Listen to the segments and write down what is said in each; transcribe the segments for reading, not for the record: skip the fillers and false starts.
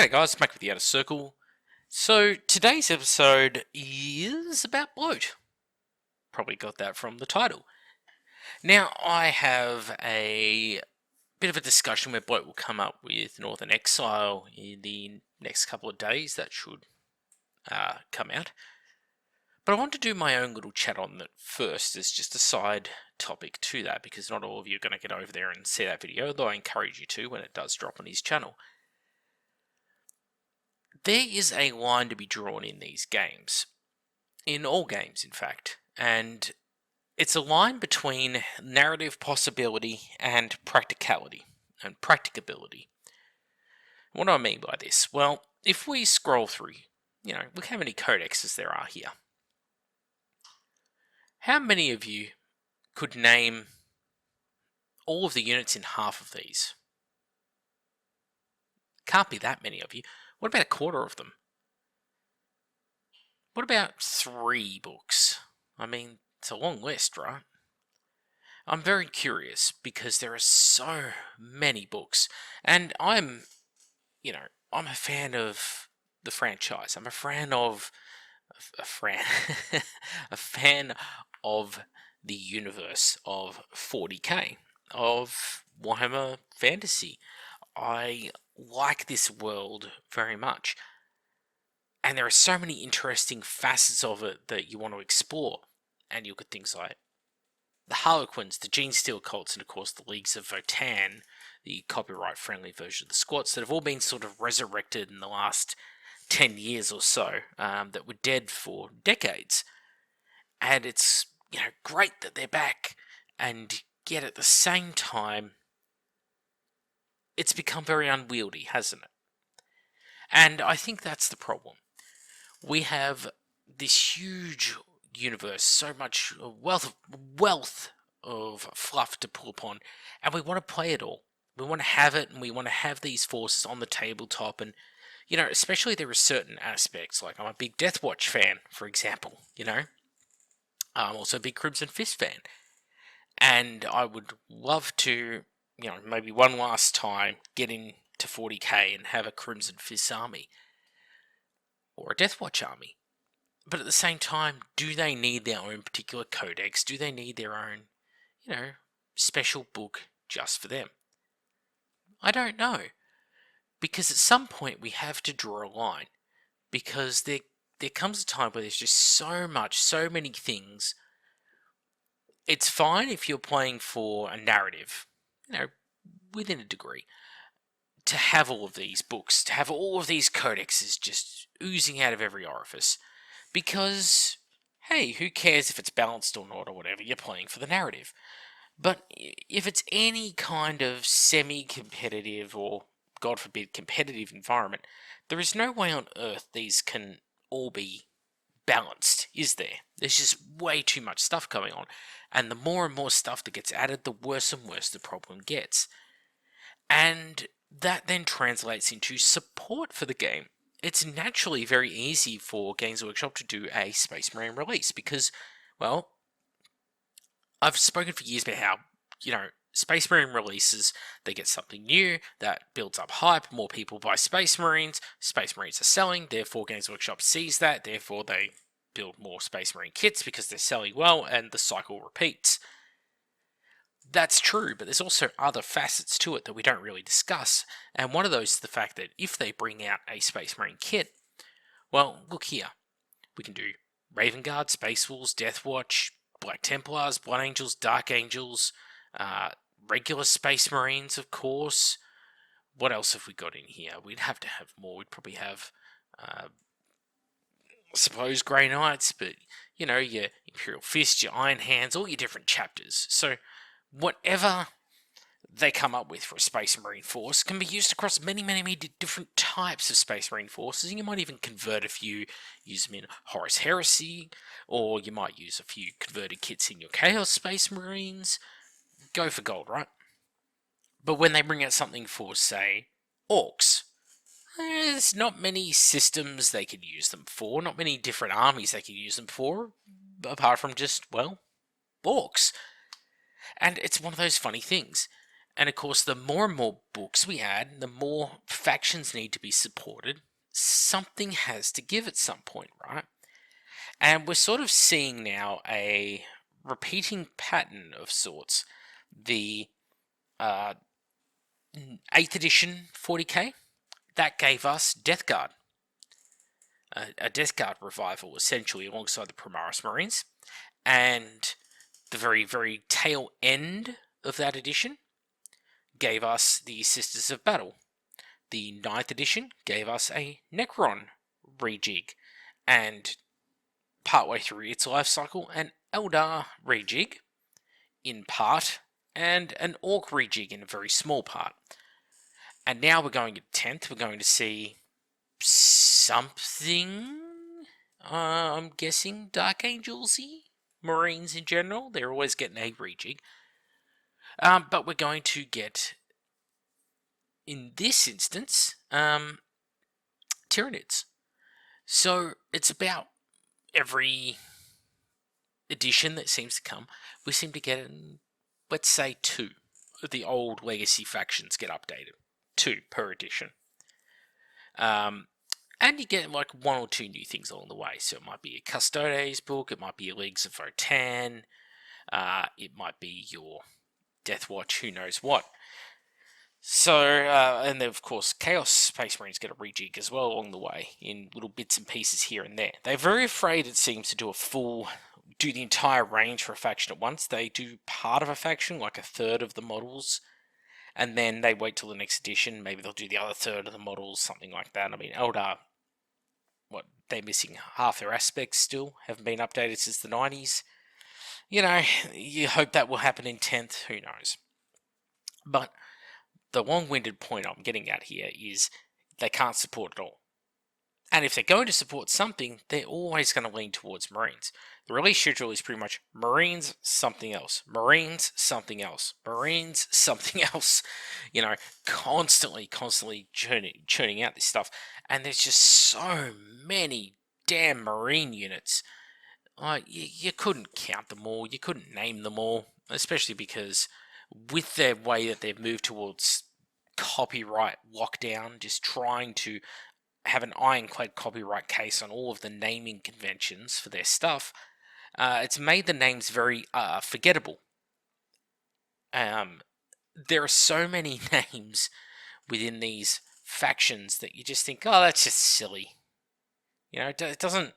G'day guys, back with the Outer Circle. So today's episode is about bloat. Probably got that from the title. Now I have a bit of a discussion where bloat will come up with Northern Exile in the next couple of days. That should come out. But I want to do my own little chat on that first as just a side topic to that, because not all of you are going to get over there and see that video, though I encourage you to when it does drop on his channel. There is a line to be drawn in these games, in all games in fact, and it's a line between narrative possibility and practicality, and practicability. What do I mean by this? Well, if we scroll through, look how many codexes there are here. How many of you could name all of the units in half of these? Can't be that many of you. What about a quarter of them? What about 3 books? I mean, it's a long list, right? I'm very curious because there are so many books, and I'm a fan of the franchise. I'm a fan of a fan of the universe of 40k, of Warhammer Fantasy. I like this world very much. And there are so many interesting facets of it that you want to explore. And you look at things like the Harlequins, the Genestealer cults, and of course the Leagues of Votann, the copyright-friendly version of the Squats, that have all been sort of resurrected in the last 10 years or so, that were dead for decades. And it's great that they're back, and yet at the same time, it's become very unwieldy, hasn't it? And I think that's the problem. We have this huge universe, so much wealth of fluff to pull upon, and we want to play it all. We want to have it, and we want to have these forces on the tabletop, and especially there are certain aspects, like I'm a big Deathwatch fan, for example, I'm also a big Crimson Fist fan, and I would love to, maybe one last time get into 40k and have a Crimson Fist army, or a Deathwatch army. But at the same time, do they need their own particular codex? Do they need their own, special book just for them? I don't know. Because at some point we have to draw a line. Because there comes a time where there's just so many things. It's fine if you're playing for a narrative, within a degree, to have all of these books, to have all of these codexes just oozing out of every orifice. Because, hey, who cares if it's balanced or not or whatever, you're playing for the narrative. But if it's any kind of semi-competitive or, God forbid, competitive environment, there is no way on earth these can all be balanced, is there? There's just way too much stuff going on. And the more and more stuff that gets added, the worse and worse the problem gets. And that then translates into support for the game. It's naturally very easy for Games Workshop to do a Space Marine release because, well, I've spoken for years about how, Space Marine releases, they get something new, that builds up hype, more people buy Space Marines are selling, therefore Games Workshop sees that, therefore they build more Space Marine kits because they're selling well, and the cycle repeats. That's true, but there's also other facets to it that we don't really discuss, and one of those is the fact that if they bring out a Space Marine kit, well, look here. We can do Raven Guard, Space Wolves, Deathwatch, Black Templars, Blood Angels, Dark Angels, regular Space Marines, of course. What else have we got in here? We'd have to have more. We'd probably have, I suppose, Grey Knights, but, your Imperial Fist, your Iron Hands, all your different chapters. So, whatever they come up with for a Space Marine force can be used across many different types of Space Marine forces, and you might even convert a few, use them in Horus Heresy, or you might use a few converted kits in your Chaos Space Marines. Go for gold, right? But when they bring out something for, say, Orcs, there's not many systems they could use them for, not many different armies they could use them for, apart from just, well, Orcs. And it's one of those funny things. And of course, the more and more books we add, the more factions need to be supported. Something has to give at some point, right? And we're sort of seeing now a repeating pattern of sorts. The 8th edition 40k, that gave us Death Guard. A Death Guard revival, essentially, alongside the Primaris Marines. And the very, very tail end of that edition gave us the Sisters of Battle. The 9th edition gave us a Necron rejig. And partway through its life cycle, an Eldar rejig in part, and an Orc rejig in a very small part. And now we're going to 10th, we're going to see something, I'm guessing Dark Angels-y, Marines in general. They're always getting a rejig. But we're going to get, in this instance, Tyranids. So it's about every edition that seems to come, we seem to get, let's say, 2 of the old legacy factions get updated. 2 per edition. And you get like 1 or 2 new things along the way. So it might be a Custodes book, it might be a Leagues of Votann, it might be your Death Watch, who knows what. So, and then of course, Chaos Space Marines get a rejig as well along the way, in little bits and pieces here and there. They're very afraid, it seems, to do the entire range for a faction at once. They do part of a faction, like a third of the models, and then they wait till the next edition. Maybe they'll do the other third of the models, something like that. I mean, Eldar, they're missing half their aspects still, haven't been updated since the 90s. You know, you hope that will happen in 10th, who knows. But the long-winded point I'm getting at here is they can't support it all. And if they're going to support something, they're always going to lean towards Marines. The release schedule is pretty much Marines, something else. Marines, something else. Marines, something else. You know, constantly churning out this stuff. And there's just so many damn Marine units. You couldn't count them all. You couldn't name them all. Especially because with their way that they've moved towards copyright lockdown, just trying to have an ironclad copyright case on all of the naming conventions for their stuff, it's made the names very forgettable. There are so many names within these factions that you just think, oh, that's just silly. You know, it doesn't,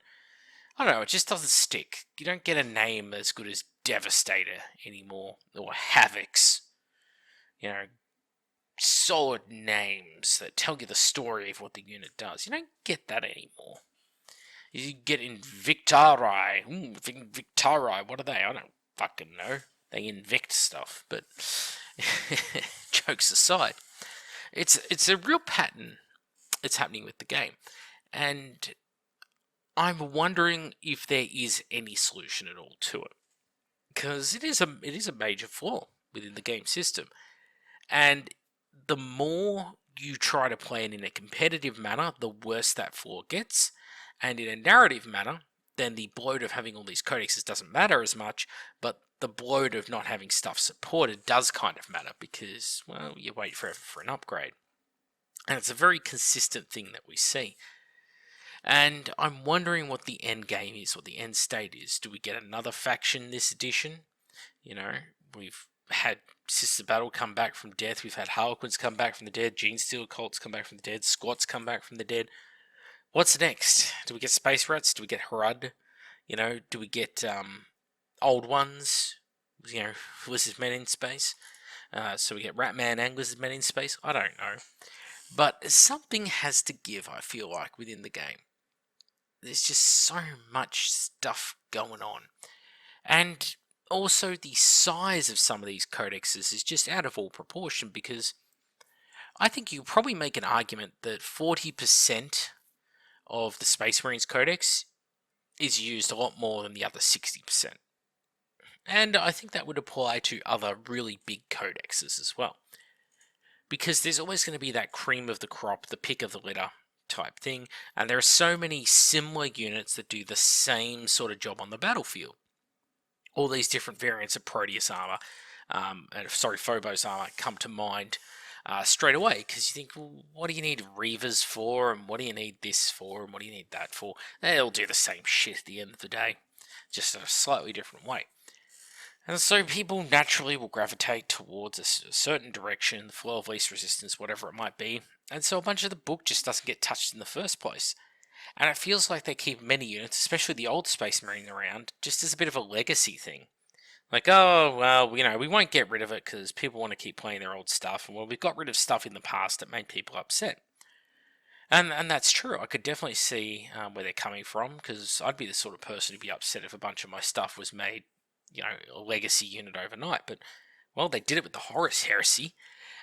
I don't know, it just doesn't stick. You don't get a name as good as Devastator anymore, or Havocs. You know, solid names that tell you the story of what the unit does. You don't get that anymore. You get Invictari. Victari, what are they? I don't fucking know. They invict stuff, but jokes aside, it's a real pattern that's happening with the game, and I'm wondering if there is any solution at all to it, because it is a major flaw within the game system, and the more you try to play it in a competitive manner, the worse that flaw gets, and in a narrative manner, then the bloat of having all these codexes doesn't matter as much, but the bloat of not having stuff supported does kind of matter, because, well, you wait forever for an upgrade. And it's a very consistent thing that we see. And I'm wondering what the end game is, what the end state is. Do we get another faction this edition? You know, we've had Sister Battle come back from death, we've had Harlequins come back from the dead, Genestealer cults come back from the dead, Squats come back from the dead. What's next? Do we get Space Rats? Do we get Harad? You know, do we get Old Ones? You know, Lizard Men in space? So we get Ratman and Lizard Men in space? I don't know. But something has to give, I feel like, within the game. There's just so much stuff going on. And also the size of some of these codexes is just out of all proportion, because I think you probably make an argument that 40% of the Space Marines codex is used a lot more than the other 60%. And I think that would apply to other really big codexes as well. Because there's always going to be that cream of the crop, the pick of the litter type thing, and there are so many similar units that do the same sort of job on the battlefield. All these different variants of Proteus armor, and sorry, Phobos armor come to mind straight away, because you think, well, what do you need Reavers for, and what do you need this for, and what do you need that for? They all do the same shit at the end of the day, just in a slightly different way. And so people naturally will gravitate towards a certain direction, the flow of least resistance, whatever it might be, and so a bunch of the book just doesn't get touched in the first place. And it feels like they keep many units, especially the old Space Marine, around, just as a bit of a legacy thing. Like, oh, well, we won't get rid of it because people want to keep playing their old stuff. And well, we've got rid of stuff in the past that made people upset. And that's true. I could definitely see where they're coming from, because I'd be the sort of person who'd be upset if a bunch of my stuff was made, a legacy unit overnight. But, well, they did it with the Horus Heresy,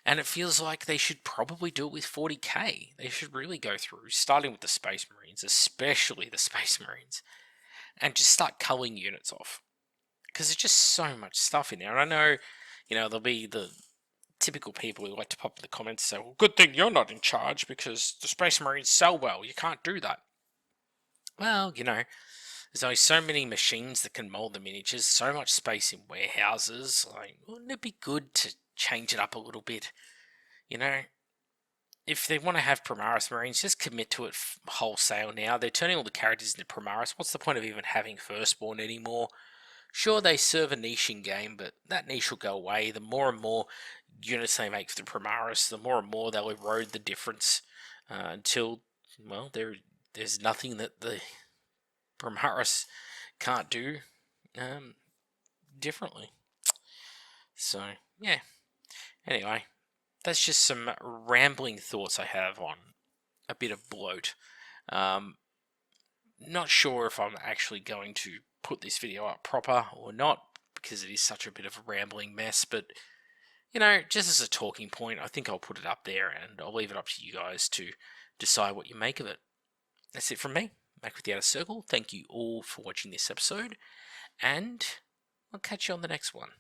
and it feels like they should probably do it with 40k. They should really go through, starting with the Space Marines, especially the Space Marines, and just start culling units off. Because there's just so much stuff in there. And I know, there'll be the typical people who like to pop in the comments and say, well, good thing you're not in charge because the Space Marines sell well. You can't do that. Well, there's only so many machines that can mold the miniatures, so much space in warehouses. Like, wouldn't it be good to change it up a little bit? If they want to have Primaris Marines, just commit to it wholesale now. They're turning all the characters into Primaris. What's the point of even having Firstborn anymore? Sure, they serve a niche in game, but that niche will go away. The more and more units they make for the Primaris, the more and more they'll erode the difference until, well, there's nothing that the Primaris can't do differently. So, yeah. Anyway, that's just some rambling thoughts I have on a bit of bloat. Not sure if I'm actually going to put this video up proper or not, because it is such a bit of a rambling mess, but just as a talking point, I think I'll put it up there, and I'll leave it up to you guys to decide what you make of it. That's it from me, Mac with the Outer Circle. Thank you all for watching this episode, and I'll catch you on the next one.